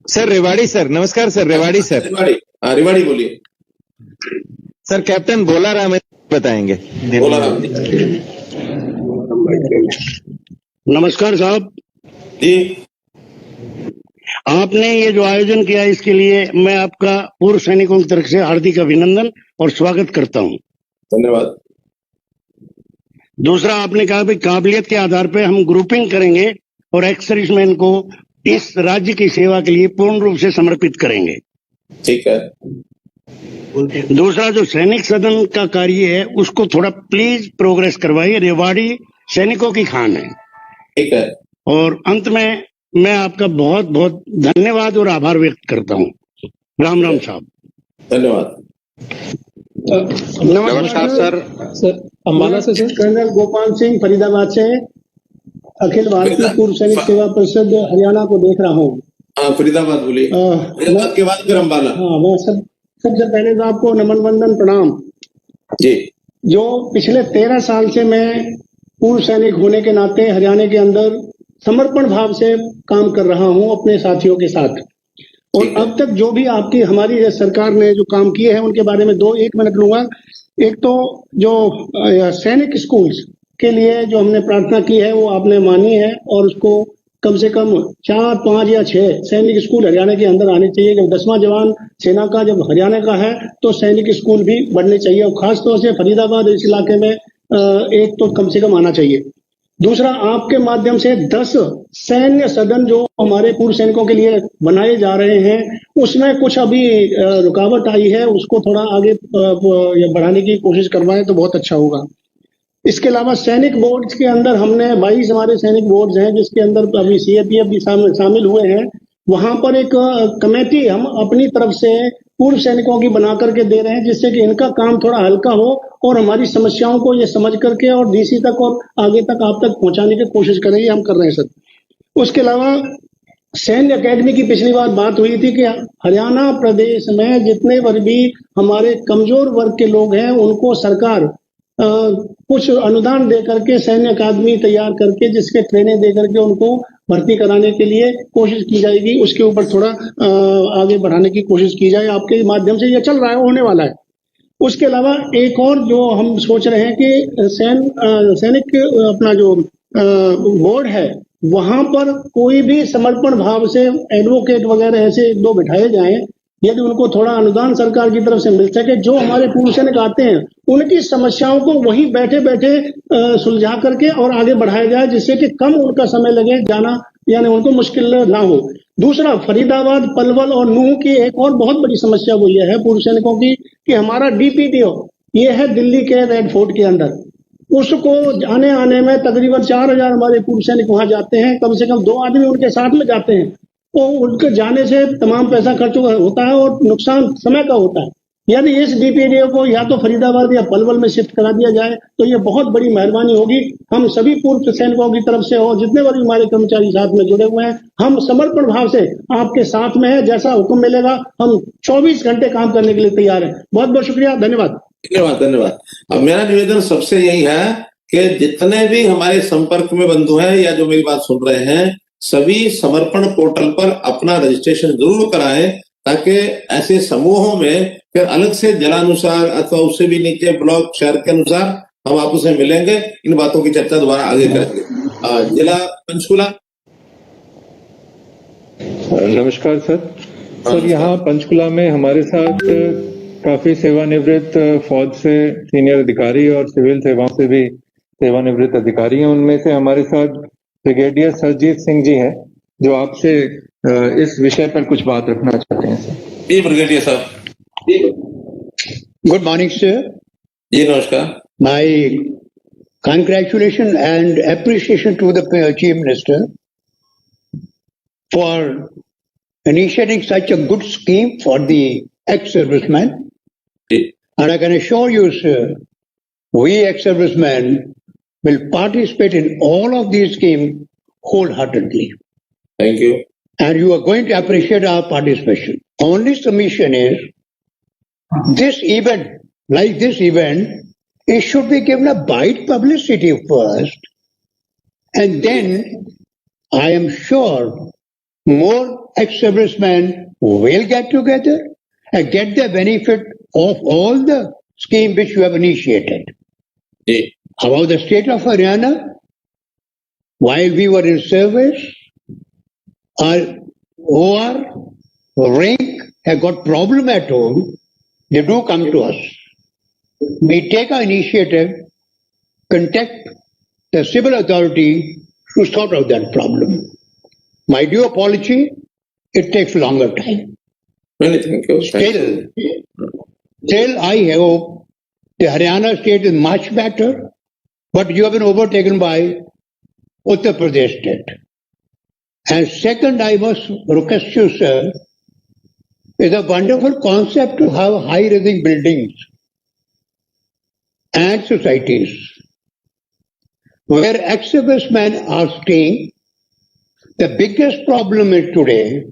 सर। रेवाड़ी सर। नमस्कार सर, रेवाड़ी सर। रेवाड़ी बोलिए सर। कैप्टन बोला राम बताएंगे। बोला राम नमस्कार साहब जी। आपने ये जो आयोजन किया इसके लिए मैं आपका पूर्व सैनिकों की तरफ से हार्दिक अभिनंदन और स्वागत करता हूं। धन्यवाद। दूसरा, आपने कहा भाई काबिलियत के आधार पर हम ग्रुपिंग करेंगे और एक्स सर्विसमैन को इस राज्य की सेवा के लिए पूर्ण रूप से समर्पित करेंगे। ठीक है। दूसरा जो सैनिक सदन का कार्य है उसको थोड़ा प्लीज प्रोग्रेस करवाइए। रेवाड़ी सैनिकों की खान है। ठीक है। और अंत में मैं आपका बहुत बहुत धन्यवाद और आभार व्यक्त करता हूँ। राम राम साहब। धन्यवाद। नमस्कार सर। सर अम्बाला से सर। कर्नल गोपाल सिंह फरीदाबाद से अखिल भारतीय पूर्व सैनिक सेवा परिषद हरियाणा को देख रहा हूँ। हाँ, फरीदाबाद बोलिए। फरीदाबाद के बाद फिर अम्बाला। हाँ, मैं सबसे पहले तो आपको नमन वंदन प्रणाम जी। जो पिछले 13 साल से मैं पूर्व सैनिक होने के नाते हरियाणा के अंदर समर्पण भाव से काम कर रहा हूं अपने साथियों के साथ। और अब तक जो भी आपकी हमारी सरकार ने जो काम किए हैं उनके बारे में 1 मिनट लूंगा। एक तो जो सैनिक स्कूल्स के लिए जो हमने प्रार्थना की है वो आपने मानी है, और उसको कम से कम 4, 5 या 6 सैनिक स्कूल हरियाणा के अंदर आने चाहिए। जब 10वां जवान सेना का जब हरियाणा का है तो सैनिक स्कूल भी बनने चाहिए, और खासतौर से फरीदाबाद इस इलाके में एक तो कम से कम आना चाहिए। दूसरा, आपके माध्यम से 10 सैन्य सदन जो हमारे पूर्व सैनिकों के लिए बनाए जा रहे हैं उसमें कुछ अभी रुकावट आई है, उसको थोड़ा आगे बढ़ाने की कोशिश करवाएं तो बहुत अच्छा होगा। इसके अलावा सैनिक बोर्ड्स के अंदर हमने 22 हमारे सैनिक बोर्ड्स हैं जिसके अंदर अभी सीएपीएफ भी शामिल हुए हैं। वहां पर एक कमेटी हम अपनी तरफ से पूर्व सैनिकों की बना करके दे रहे हैं जिससे कि इनका काम थोड़ा हल्का हो और हमारी समस्याओं को ये समझ करके और डीसी तक और आगे तक आप तक पहुंचाने की कोशिश करें। ये हम कर रहे हैं सर। उसके अलावा सैन्य अकेडमी की पिछली बार बात हुई थी कि हरियाणा प्रदेश में जितने भी हमारे कमजोर वर्ग के लोग हैं उनको सरकार कुछ अनुदान दे करके सैन्य अकादमी तैयार करके जिसके ट्रेनिंग दे करके उनको भर्ती कराने के लिए कोशिश की जाएगी। उसके ऊपर थोड़ा आगे बढ़ाने की कोशिश की जाए। आपके माध्यम से ये चल रहा है, होने वाला है। उसके अलावा एक और जो हम सोच रहे हैं कि सैनिक अपना जो बोर्ड है वहां पर कोई भी समर्पण भाव से एडवोकेट वगैरह ऐसे 1-2 बिठाए जाएं, यदि उनको थोड़ा अनुदान सरकार की तरफ से मिल सके, जो हमारे पूर्व सैनिक आते हैं उनकी समस्याओं को वहीं बैठे बैठे सुलझा करके और आगे बढ़ाया जाए जिससे कि कम उनका समय लगे जाना, यानी उनको मुश्किल ना हो। दूसरा, फरीदाबाद, पलवल और नूह की एक और बहुत बड़ी समस्या वो ये है पूर्व सैनिकों की कि हमारा डीपीटीओ ये है दिल्ली के रेड फोर्ट के अंदर, उसको आने में तकरीबन 4000 हमारे पूर्व सैनिक वहां जाते हैं, कम से कम 2 आदमी उनके साथ में जाते हैं, तो उनके जाने से तमाम पैसा खर्च होता है और नुकसान समय का होता है। यदि इस डीपीडीओ को या तो फरीदाबाद या पलवल में शिफ्ट करा दिया जाए तो ये बहुत बड़ी मेहरबानी होगी। हम सभी पूर्व सैनिकों की तरफ से और जितने भी हमारे कर्मचारी साथ में जुड़े हुए हैं, हम समर्पण भाव से आपके साथ में है। जैसा हुक्म मिलेगा हम 24 घंटे काम करने के लिए तैयार हैं। बहुत बहुत शुक्रिया, धन्यवाद। धन्यवाद। अब मेरा निवेदन सबसे यही है कि जितने भी हमारे संपर्क में बंधु हैं या जो मेरी बात सुन रहे हैं, सभी समर्पण पोर्टल पर अपना रजिस्ट्रेशन जरूर कराएं ताकि ऐसे समूहों में फिर अलग से जिलानुसार अथवा उससे भी नीचे ब्लॉक शहर के अनुसार हम आपस में मिलेंगे, इन बातों की चर्चा दोबारा आगे करेंगे। जिला पंचकुला। नमस्कार सर। यहाँ पंचकुला में हमारे साथ काफी सेवानिवृत्त फौज से सीनियर अधिकारी और सिविल सेवाओं से भी सेवानिवृत्त अधिकारी हैं। उनमें से हमारे साथ ब्रिगेडियर सरजीत सिंह जी हैं जो आपसे इस विषय पर कुछ बात रखना चाहते हैं सर। जी ब्रिगेडियर साहब। Good morning, sir. जी नमस्कार। My congratulations and appreciation to the Chief Minister for initiating such a good scheme for the ex-servicemen. And I can assure you, sir, we ex-servicemen will participate in all of these schemes wholeheartedly. Thank you. And you are going to appreciate our participation. Only submission is, this event, like this event, it should be given a wide publicity first, and then I am sure more ex-servicemen will get together and get the benefit of all the scheme which you have initiated. About the state of Haryana, while we were in service, our OR rank have got problem at home. They do come to us. We take our initiative, contact the civil authority to sort out that problem. My due apology, it takes longer time. Many thank you. Still, Still, I hope the Haryana state is much better, but you have been overtaken by Uttar Pradesh state. And second, I must request you, sir, it's a wonderful concept to have high-rising buildings and societies where ex-servicemen are staying. The biggest problem is today,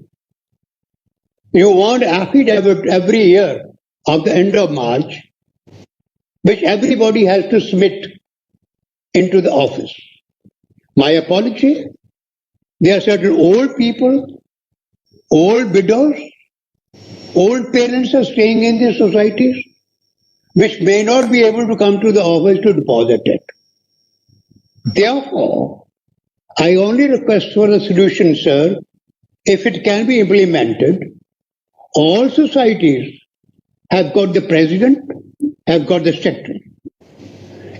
you want affidavit every year of the end of March, which everybody has to submit into the office. My apology, there are certain old people, old widows, old parents are staying in these societies, which may not be able to come to the office to deposit it. Therefore, I only request for a solution, sir, if it can be implemented. All societies have got the president, have got the secretary.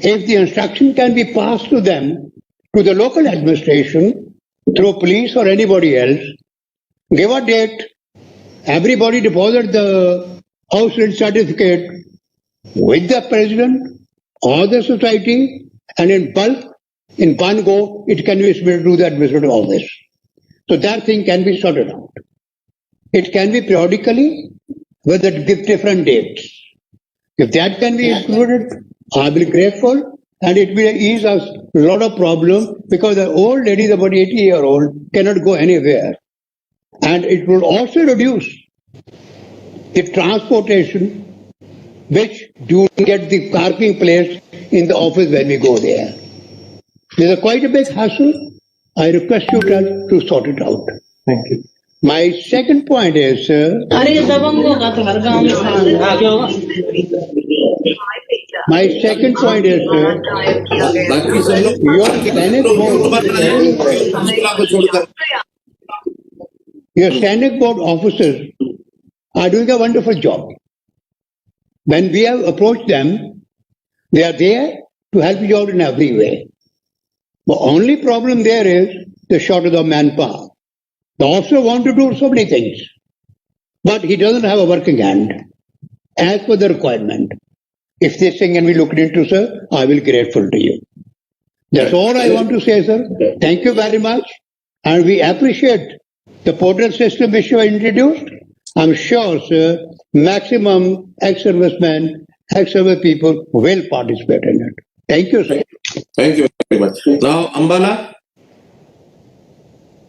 If the instruction can be passed to them, to the local administration, through police or anybody else, give a date, everybody deposit the house rent certificate with the president or the society, and in bulk, in one go, it can be submitted to the administrative office. So that thing can be sorted out. It can be periodically, with different dates. If that can be included, I will be grateful, and it will ease us a lot of problem, because the old ladies, about 80-year-old, cannot go anywhere. And it will also reduce the transportation, which do get the parking place in the office when we go there. There's quite a big hassle. I request you to sort it out. Thank you. My second point is, my second point is, your Senate board officers are doing a wonderful job. When we have approached them, they are there to help you out in every way. The only problem there is the shortage of manpower. The officer wants to do so many things, but he doesn't have a working hand as per the requirement. If this thing can be looked into, sir, I will be grateful to you. That's all I want to say, sir. Thank you very much. And we appreciate the portal system which you have introduced. I'm sure, sir, maximum ex-servicemen, ex-service people will participate in it. Thank you, sir. Thank you very much. Now, Ambala.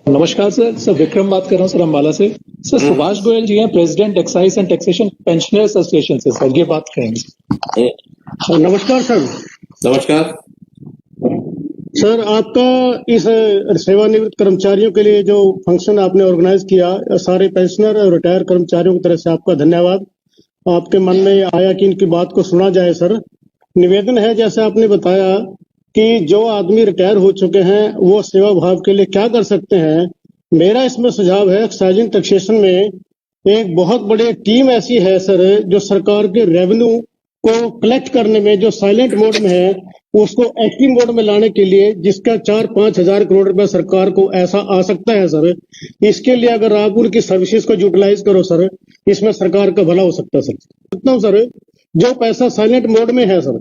नमस्कार sir Vikram बात कर रहा हूँ sir Ambala से। Sir Subhash Goyal जी हैं, president excise and taxation pensioners association से, sir ये बात करेंगे। नमस्कार सर। नमस्कार सर, आपका इस सेवानिवृत्त कर्मचारियों के लिए जो फंक्शन आपने ऑर्गेनाइज किया, सारे पेंशनर और रिटायर कर्मचारियों की तरफ से आपका धन्यवाद। आपके मन में आया कि इनकी बात को सुना जाए। सर, निवेदन है, जैसे आपने बताया कि जो आदमी रिटायर हो चुके हैं वो सेवा भाव के लिए क्या कर सकते हैं। मेरा इसमें सुझाव है, एक्साइज एंड टैक्सेशन में एक बहुत बड़ी टीम ऐसी है सर, जो सरकार के रेवेन्यू को कलेक्ट करने में जो साइलेंट मोड में है उसको एक्टिव मोड में लाने के लिए, जिसका 4-5 हजार करोड़ रुपए सरकार को ऐसा आ सकता है सर। इसके लिए अगर आप उनकी सर्विसेज को यूटिलाइज करो सर, इसमें सरकार का भला हो सकता है सर। सर, जो पैसा साइलेंट मोड में है सर,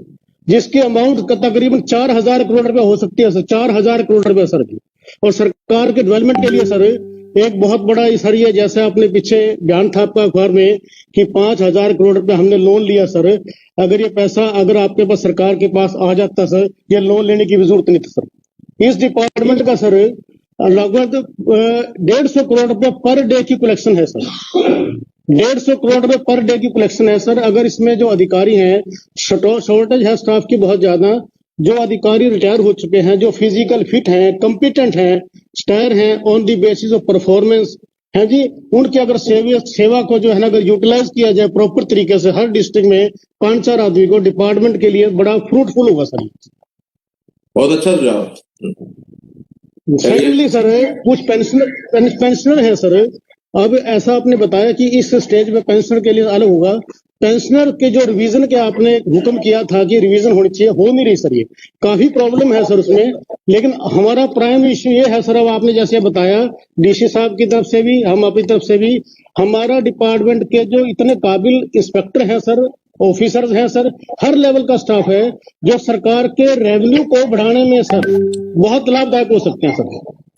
जिसकी अमाउंट तकरीबन 4,000 करोड़ रुपए हो सकती है सर, 4,000 करोड़ रुपए सर की, और सरकार के डेवलपमेंट के लिए सर एक बहुत बड़ा सर ये, जैसे आपने पीछे बयान था आपका अखबार में कि 5,000 करोड़ रुपए हमने लोन लिया सर। अगर ये पैसा अगर आपके पास सरकार के पास आ जाता सर, ये लोन लेने की भी जरूरत नहीं थी सर। इस डिपार्टमेंट का सर लगभग 150 करोड़ रुपए पर डे की कलेक्शन है सर। 150 करोड़ रुपए पर डे की कलेक्शन है सर। अगर इसमें जो अधिकारी हैं, शॉर्टेज है स्टाफ की बहुत ज्यादा, जो अधिकारी रिटायर हो चुके हैं, जो फिजिकल फिट हैं, कॉम्पिटेंट हैं, स्टायर हैं, on the basis of performance है जी, उनकी अगर सेवा को जो है ना अगर यूटिलाइज किया जाए प्रॉपर तरीके से, हर डिस्ट्रिक्ट में 5-4 आदमी को डिपार्टमेंट के लिए बड़ा फ्रूटफुल होगा सर। बहुत अच्छा सुझाव। सेकेंडली सर, कुछ पेंशनर है सर। अब ऐसा आपने बताया कि इस स्टेज में पेंशनर के लिए अलग होगा। पेंशनर के जो रिवीजन के आपने हुक्म किया था कि रिवीजन होनी चाहिए, हो नहीं रही सर, ये काफी प्रॉब्लम है सर उसमें। लेकिन हमारा प्राइम इश्यू ये है सर, अब आपने जैसे बताया डीसी साहब की तरफ से भी, हम अपनी तरफ से भी, हमारा डिपार्टमेंट के जो इतने काबिल इंस्पेक्टर हैं सर ऑफिसर्स हैं सर, हर लेवल का स्टाफ है जो सरकार के रेवेन्यू को बढ़ाने में सर बहुत लाभदायक हो सकते हैं सर।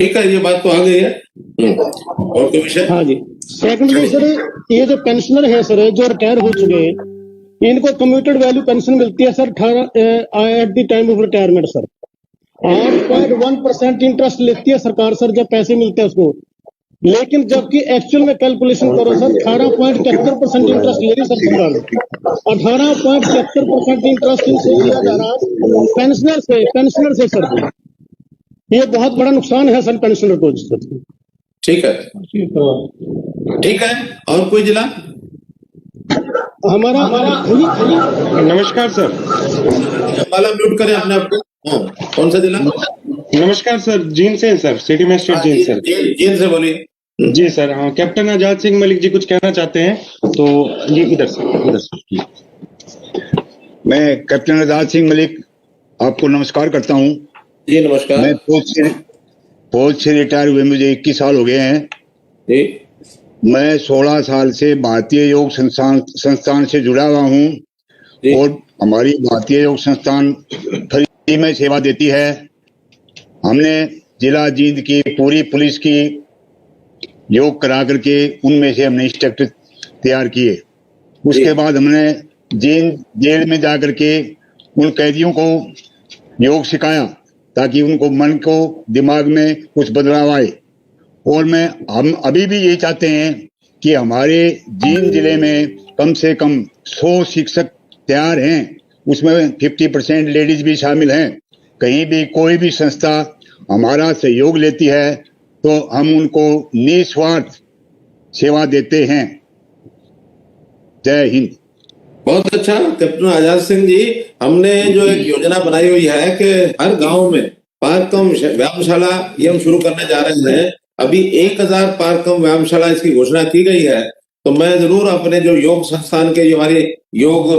ठीक है, ये बात तो आ गई है। और कोई विषय? हाँ जी। सेकंडली सर, ये जो पेंशनर है सर जो रिटायर हो चुके हैं, इनको कम्यूटेड वैल्यू पेंशन मिलती है sir 18 at the time of retirement sir. 8.1% interest लेती है सरकार सर जब पैसे मिलते हैं उसको, लेकिन जबकि एक्चुअल में कैलकुलेशन करो सर 18.73% इंटरेस्ट ले रही सर सरकार। 18.73% इंटरेस्ट इनसे लिया जा रहा है पेंशनर से सर। ये बहुत बड़ा नुकसान है सर पेंशनर को सर। ठीक है, ठीक है। और कोई जिला? हमारा नमस्कार सर। वाला म्यूट करें अपने आप को। हाँ, कौन सा जिला? नमस्कार सर, जींद से sir, city magistrate Jind sir. Jind से बोलिए। जी सर, हाँ, कैप्टन आजाद सिंह मलिक जी कुछ कहना चाहते हैं, तो ये इधर से। मैं कैप्टन आजाद सिंह मलिक आपको नमस्कार करता हूँ। जी नमस्कार। मैं फौज से रिटायर हुए मुझे 21 साल हो गए हैं। जी। मैं 16 साल से भारतीय योग संस्थान से जुड़ा हुआ हूँ और हमारी भारतीय योग संस्थान फ्री में सेवा देती है। हमने जिला जींद की पूरी पुलिस की योग करा करके उनमें से हमने इंस्ट्रक्टर तैयार किए। उसके बाद हमने जींद जेल में जाकर के उन कैदियों को योग सिखाया ताकि उनको मन को दिमाग में कुछ बदलाव आए। और हम अभी भी यही चाहते हैं कि हमारे जींद जिले में कम से कम 100 शिक्षक तैयार हैं, उसमें 50% लेडीज भी शामिल हैं। कहीं भी कोई भी संस्था हमारा सहयोग लेती है तो हम उनको निस्वार्थ सेवा देते हैं। जय हिंद। बहुत अच्छा कैप्टन आजाद सिंह जी, हमने जो एक योजना बनाई हुई है कि हर गांव में पार्कम व्यायामशाला ये हम शुरू करने जा रहे हैं। अभी 1000 पार्कम व्यायामशाला इसकी घोषणा की गई है। तो मैं जरूर अपने जो योग संस्थान के जो हमारे योग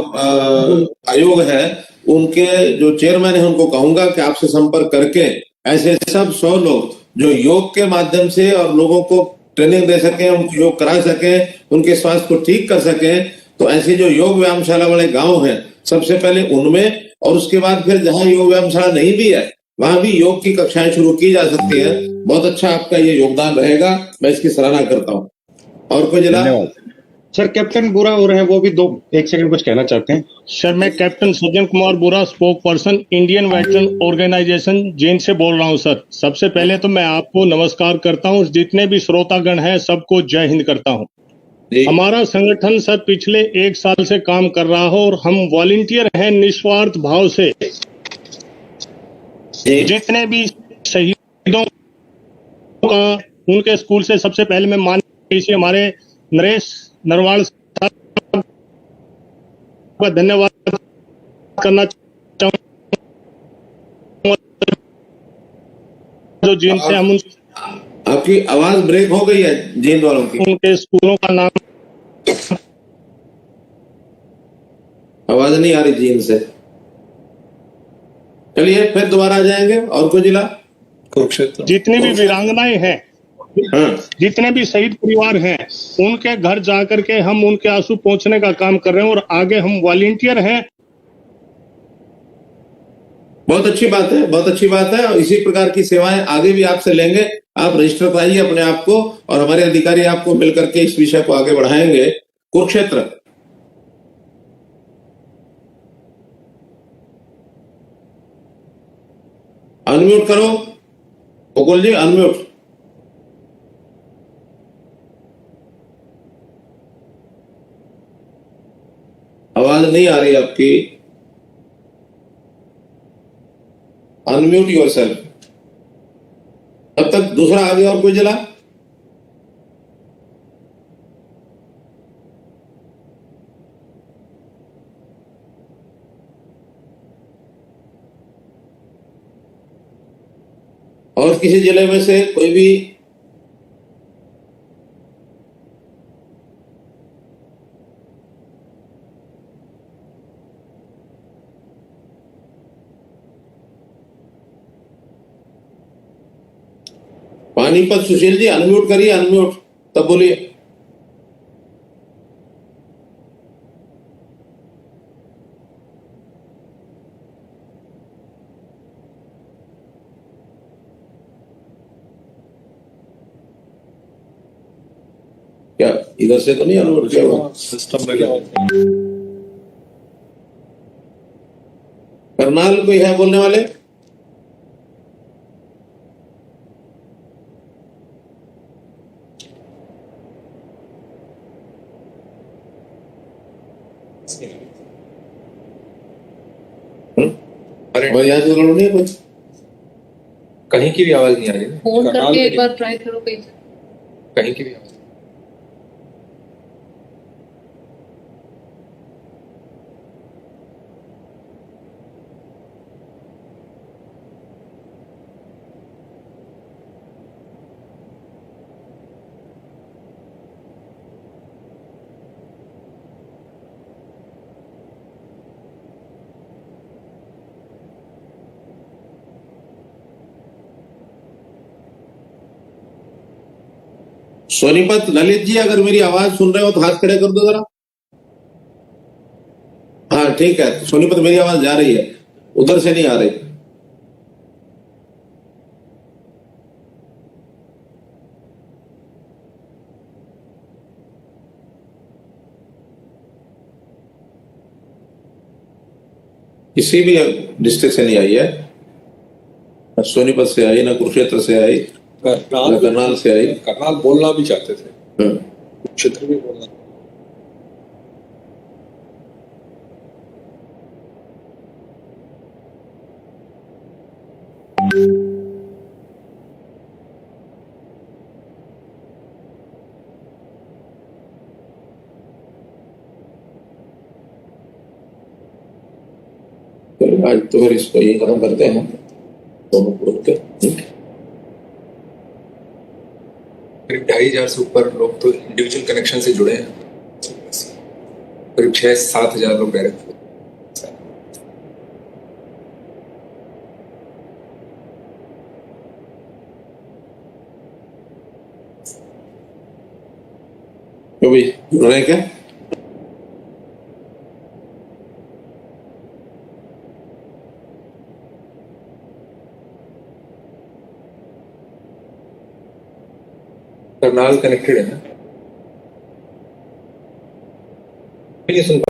आयोग है उनके जो चेयरमैन है उनको कहूंगा कि आपसे संपर्क करके ऐसे सब 100 लोग जो योग के माध्यम से और लोगों को ट्रेनिंग दे सके, उनको योग करा सके, उनके स्वास्थ्य को ठीक कर सके, तो ऐसे जो योग व्यायामशाला वाले गांव हैं सबसे पहले उनमें, और उसके बाद फिर जहां योग व्यायामशाला नहीं भी है वहां भी योग की कक्षाएं शुरू की जा सकती है। बहुत अच्छा आपका ये योगदान रहेगा, मैं इसकी सराहना करता हूँ। और कोई जिला? सर, कैप्टन बुरा हो रहे हैं, वो भी 1 सेकंड कुछ कहना चाहते हैं। सर, मैं captain Sajjan Kumar Bura, spokesperson Indian veteran organization Jind से बोल रहा हूं सर। सबसे पहले तो मैं आपको नमस्कार करता हूं, जितने भी श्रोतागण हैं सबको जय हिंद करता हूं। हमारा संगठन सर पिछले 1 साल से काम कर रहा हो और हम वॉलंटियर हैं निस्वार्थ भाव से। जितने भी शहीदों का उनके स्कूल से सबसे पहले मैं माननीय हमारे नरेश नरवाल साहब का धन्यवाद करना चाहूंगा, जो जींद से हम आपकी आवाज ब्रेक हो गई है जींद वालों की। उनके स्कूलों का नाम आवाज नहीं आ रही जींद से। चलिए फिर दोबारा आ जाएंगे। और कोई जिला? कुरुक्षेत्र। जितनी भी वीरांगनाएं हैं, जितने भी शहीद परिवार हैं, उनके घर जाकर के हम उनके आंसू पहुंचने का काम कर रहे हैं और आगे हम वॉलंटियर हैं। बहुत अच्छी बात है, बहुत अच्छी बात है। और इसी प्रकार की सेवाएं आगे भी आपसे लेंगे। आप रजिस्टर कराइए अपने आप को और हमारे अधिकारी आपको मिलकर के इस विषय को आगे बढ़ाएंगे। कुरुक्षेत्र। अनम्यूट करो गोकुल जी, अनम्यूट। आवाज नहीं आ रही आपकी। Unmute yourself. तब तक दूसरा आगे। और कोई जिला? और किसी जिले में से कोई भी? पानीपत सुशील जी, अनम्यूट करिए, अनम्यूट तब बोलिए। क्या इधर से तो नहीं अनलोड किया हुआ? सिस्टम में क्या करनाल कोई है बोलने वाले? और यहाँ से अलाउड नहीं है कुछ? कहीं की भी आवाज नहीं आ रही। फोन करके एक बार ट्राई करो कहीं से। कहीं की भी आवाज। सोनीपत ललित जी, अगर मेरी आवाज सुन रहे हो तो हाथ खड़े कर दो जरा। हाँ ठीक है, सोनीपत मेरी आवाज जा रही है, उधर से नहीं आ रही। किसी भी डिस्ट्रिक्ट से नहीं आई है, न सोनीपत से आई, ना कुरुक्षेत्र से आई, ना करनाल से आई। करनाल बोलना भी चाहते थे, क्षेत्र भी बोलना। आज तो फिर इसको ये खत्म करते हैं दोनों बोल के। करीब 2500 से ऊपर लोग तो इंडिविजुअल कनेक्शन से जुड़े हैं, करीब 6-7 हजार लोग डायरेक्ट। तो भी जुड़ रहे हैं क्या? करनाल कनेक्टेड है ना? नहीं सुन